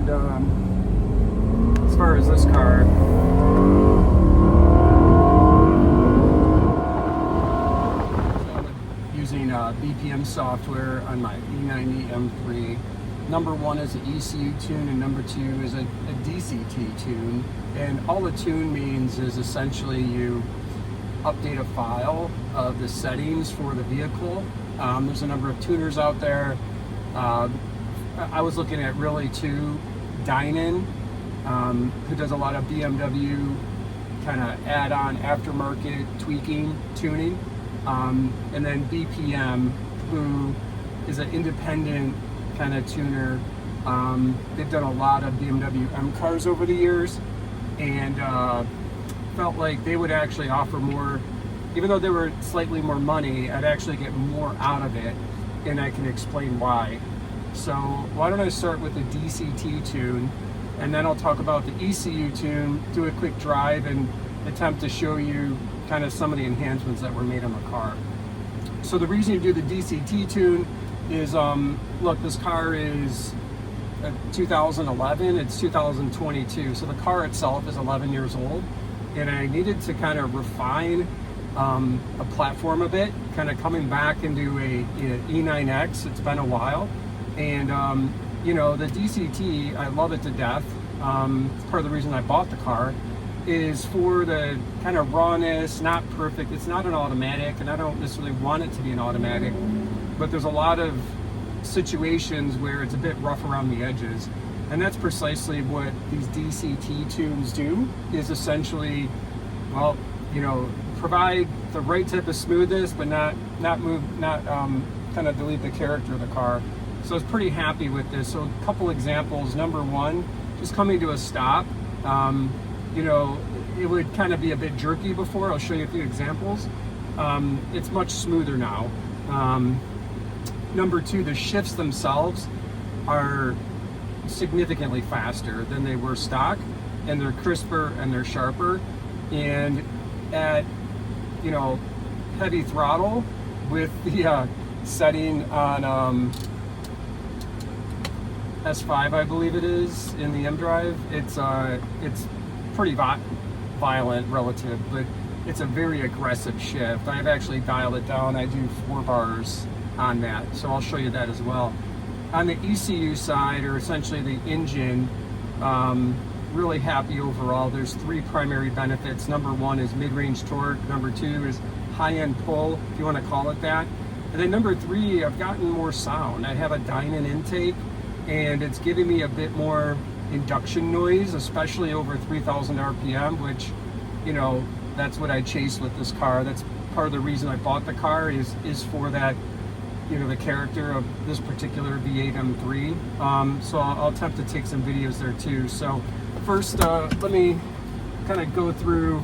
And as far as this car, using BPM software on my E90 M3. Number one is an ECU tune, and number two is a DCT tune. And all a tune means is essentially you update a file of the settings for the vehicle. There's a number of tuners out there. I was looking at really two, Dynan, who does a lot of BMW kind of add-on aftermarket tweaking, tuning, and then BPM, who is an independent kind of tuner. They've done a lot of BMW M cars over the years, and felt like they would actually offer more, even though they were slightly more money, I'd actually get more out of it, and I can explain why. So why don't I start with the DCT tune, and then I'll talk about the ECU tune, do a quick drive, and attempt to show you kind of some of the enhancements that were made on the car. So the reason you do the DCT tune is, look, this car is 2011, it's 2022, so the car itself is 11 years old, and I needed to kind of refine a platform a bit, kind of coming back into a E9X. It's been a while, and you know, the DCT, I love it to death. Part of the reason I bought the car is for the kind of rawness, not perfect. It's not an automatic, and I don't necessarily want it to be an automatic, but there's a lot of situations where it's a bit rough around the edges, and that's precisely what these DCT tunes do, is essentially, well, you know, provide the right type of smoothness, but not kind of delete the character of the car. So I was pretty happy with this. So a couple examples. Number one, just coming to a stop. You know, it would kind of be a bit jerky before. I'll show you a few examples. It's much smoother now. Number two, the shifts themselves are significantly faster than they were stock, and they're crisper and they're sharper. And at, you know, heavy throttle with the setting on S5, I believe it is, in the M drive, it's pretty violent relative, but it's a very aggressive shift. I've actually dialed it down. I do 4 bars on that, so I'll show you that as well. On the ECU side, or essentially the engine, really happy overall. There's 3 primary benefits. Number one is mid-range torque. Number two is high-end pull, if you want to call it that. And then number 3, I've gotten more sound. I have a Dynan intake, and it's giving me a bit more induction noise, especially over 3,000 RPM, which, you know, that's what I chase with this car. That's part of the reason I bought the car, is for that, you know, the character of this particular V8 M3. So I'll attempt to take some videos there too. So first, let me kind of go through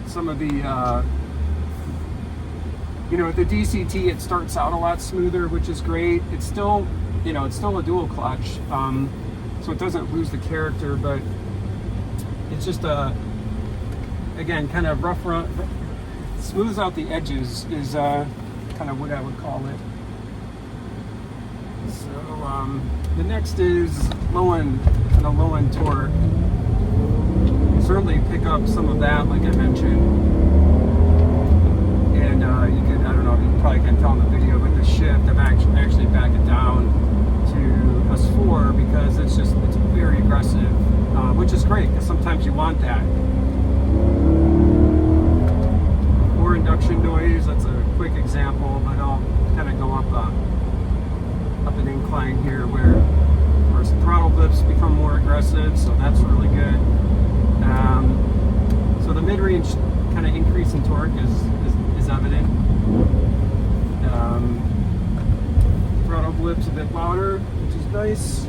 some of the, you know, the DCT, it starts out a lot smoother, which is great. It's still, you know, it's still a dual clutch, so it doesn't lose the character, but it's just again, kind of rough run, smooths out the edges is kind of what I would call it. So the next is low end torque. Certainly pick up some of that, like I mentioned, and you can, I don't know if you probably can tell in the video, but the shift, I've actually back it down to a 4 because it's very aggressive, which is great because sometimes you want that. Or induction noise, that's a quick example, but I'll kind of go up an incline here where throttle blips become more aggressive, so that's really good. So the mid-range kind of increase in torque is evident. Throttle blips a bit louder, which is nice.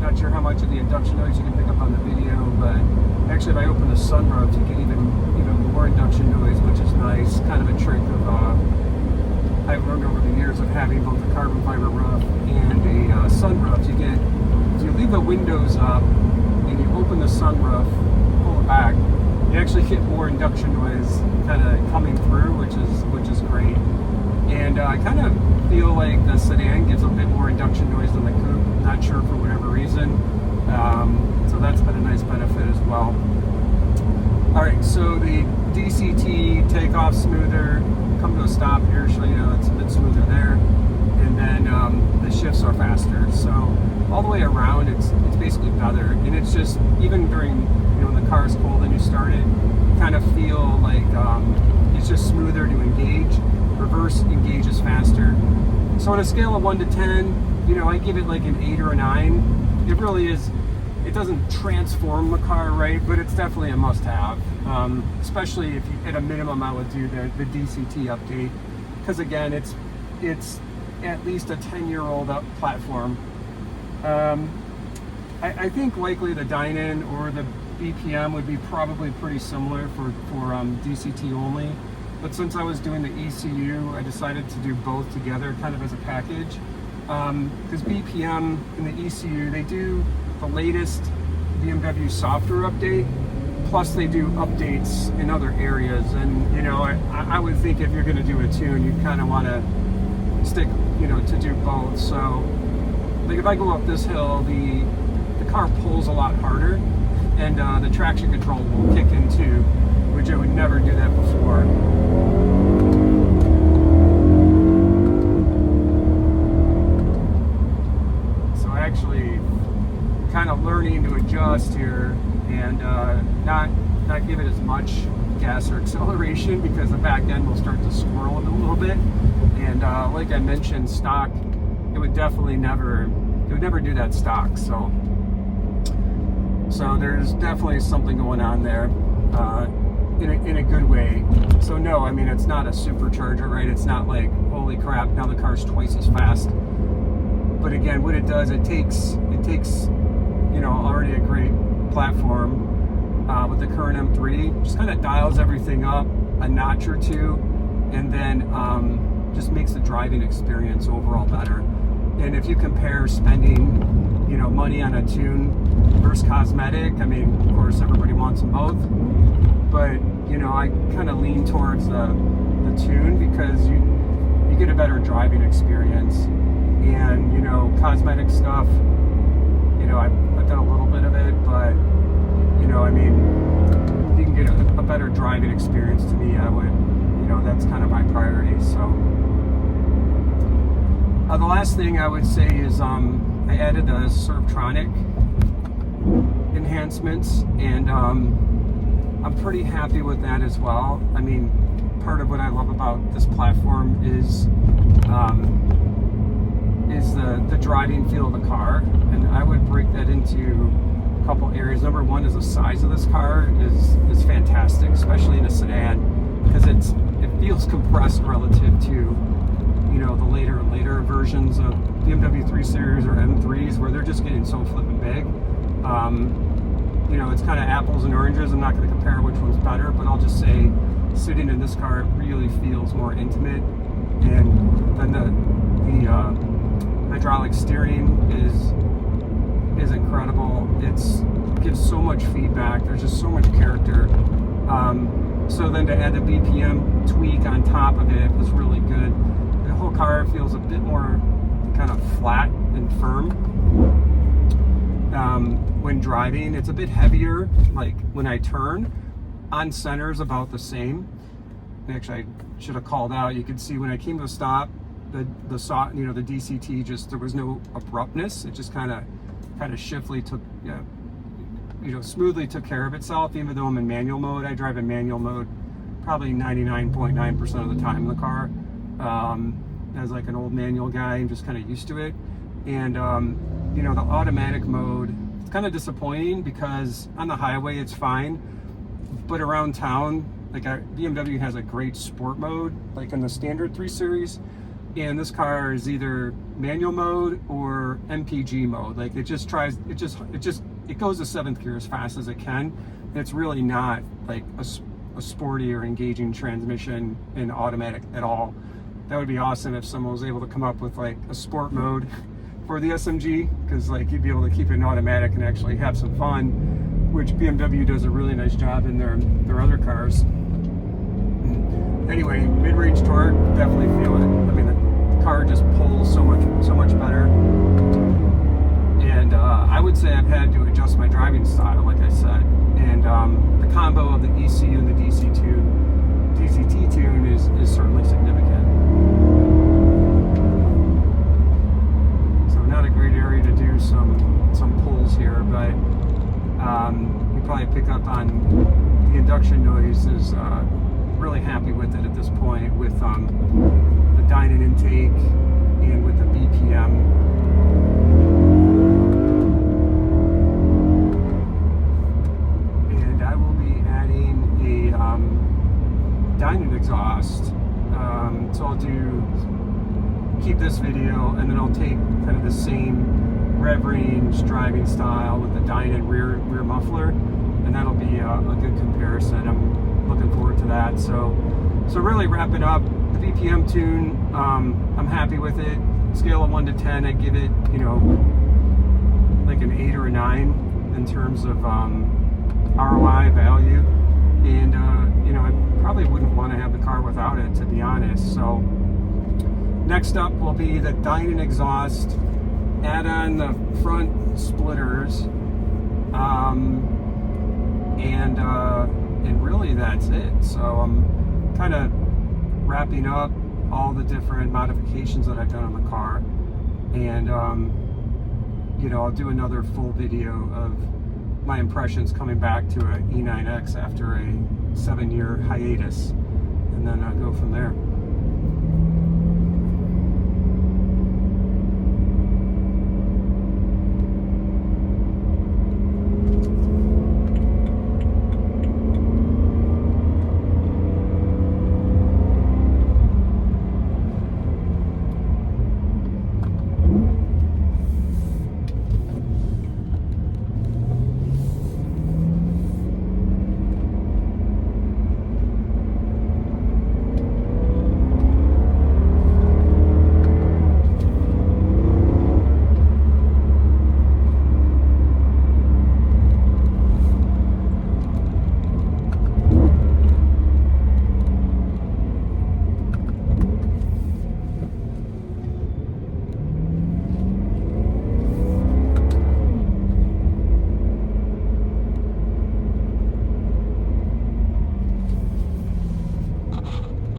Not sure how much of the induction noise you can pick up on the video, but actually if I open the sunroof, you get even more induction noise, which is nice. Kind of a trick of I've learned over the years of having both a carbon fiber roof and a sunroof. If you leave the windows up and you open the sunroof, pull it back, you actually get more induction noise kind of coming through, which is great. And I kind of feel like the sedan gets a bit more induction noise than the coupe. Not sure for whatever reason. So that's been a nice benefit as well. All right, so the DCT takeoff smoother. Come to a stop here, show you it's a bit smoother there, and then the shifts are faster. So all the way around, it's basically better. And it's just, even during, when the car is cold and you start it, you kind of feel like it's just smoother to engage. Reverse engages faster. So on a scale of 1 to 10, I give it like an 8 or a 9. It really is. It doesn't transform the car, right? But it's definitely a must-have. Especially if you, at a minimum, I would do the DCT update, because again, it's at least a 10-year-old platform. I think likely the Dynan or the BPM would be probably pretty similar for DCT only. But since I was doing the ECU, I decided to do both together, kind of as a package. Because BPM and the ECU, they do the latest BMW software update, plus they do updates in other areas. And I would think if you're going to do a tune, you kind of want to stick, to do both. So, like if I go up this hill, the car pulls a lot harder, and the traction control will kick in too, which I would never do that before. So I actually kind of learning to adjust here and not give it as much gas or acceleration, because the back end will start to squirrel a little bit. And like I mentioned, stock, it would never do that stock. So there's definitely something going on there in a good way. So no, I mean, it's not a supercharger, right? It's not like, holy crap, now the car's twice as fast. But again, what it does, it takes already a great platform with the current M3, just kind of dials everything up a notch or two, and then just makes the driving experience overall better. And if you compare spending, money on a tune versus cosmetic, I mean, of course, everybody wants them both, but I kind of lean towards the tune, because you get a better driving experience. And cosmetic stuff, I've done a little bit of it, but I mean, if you can get a better driving experience, to me, I would, that's kind of my priority. So the last thing I would say is I added the Servtronic enhancements, and I'm pretty happy with that as well. I mean, part of what I love about this platform is the driving feel of the car, and I would break that into a couple areas. Number one is the size of this car is fantastic, especially in a sedan, because it feels compressed relative to the later versions of BMW 3 Series or M3s, where they're just getting so flippin' big. It's kind of apples and oranges. I'm not going to compare which one's better, but I'll just say, sitting in this car, it really feels more intimate. And then the hydraulic steering is incredible. It gives so much feedback. There's just so much character. So then to add the BPM tweak on top of it was really good. The whole car feels a bit more kind of flat and firm when driving. It's a bit heavier, like when I turn. On center is about the same. Actually, I should have called out. You could see when I came to a stop, the DCT, just, there was no abruptness. It just kind of shiftly took, smoothly took care of itself. Even though I'm in manual mode, I drive in manual mode probably 99.9% of the time in the car. As like an old manual guy, I'm just kind of used to it. And the automatic mode, it's kind of disappointing, because on the highway it's fine, but around town, like BMW has a great sport mode, like in the standard 3 Series, and this car is either manual mode or MPG mode. Like it goes to 7th gear as fast as it can. It's really not like a sporty or engaging transmission in automatic at all. That would be awesome if someone was able to come up with like a sport mode for the SMG, because like you'd be able to keep it in automatic and actually have some fun. which BMW does a really nice job in their other cars. Anyway, mid-range torque, definitely feel it. I mean, the car just pulls so much better. And I would say I've had to adjust my driving style, like I said. And the combo of the ECU and the DCT tune is certainly significant. So not a great area to do some pulls here, but you probably pick up on the induction noise is really happy with it at this point, with the dyno intake and with the BPM. And I will be adding a dyno exhaust. So I'll keep this video, and then I'll take kind of the same rev range driving style with the dyno rear muffler, and that'll be a good comparison. I'm looking forward to that. So really wrapping up the BPM tune, I'm happy with it. Scale of 1 to 10, I give it, like an 8 or a 9 in terms of ROI value. And I probably wouldn't want to have the car without it, to be honest. So next up will be the dyno exhaust, add on the front splitters, and really that's it. So I'm kind of wrapping up all the different modifications that I've done on the car, and I'll do another full video of my impressions coming back to an E9X after a 7-year hiatus, and then I'll go from there.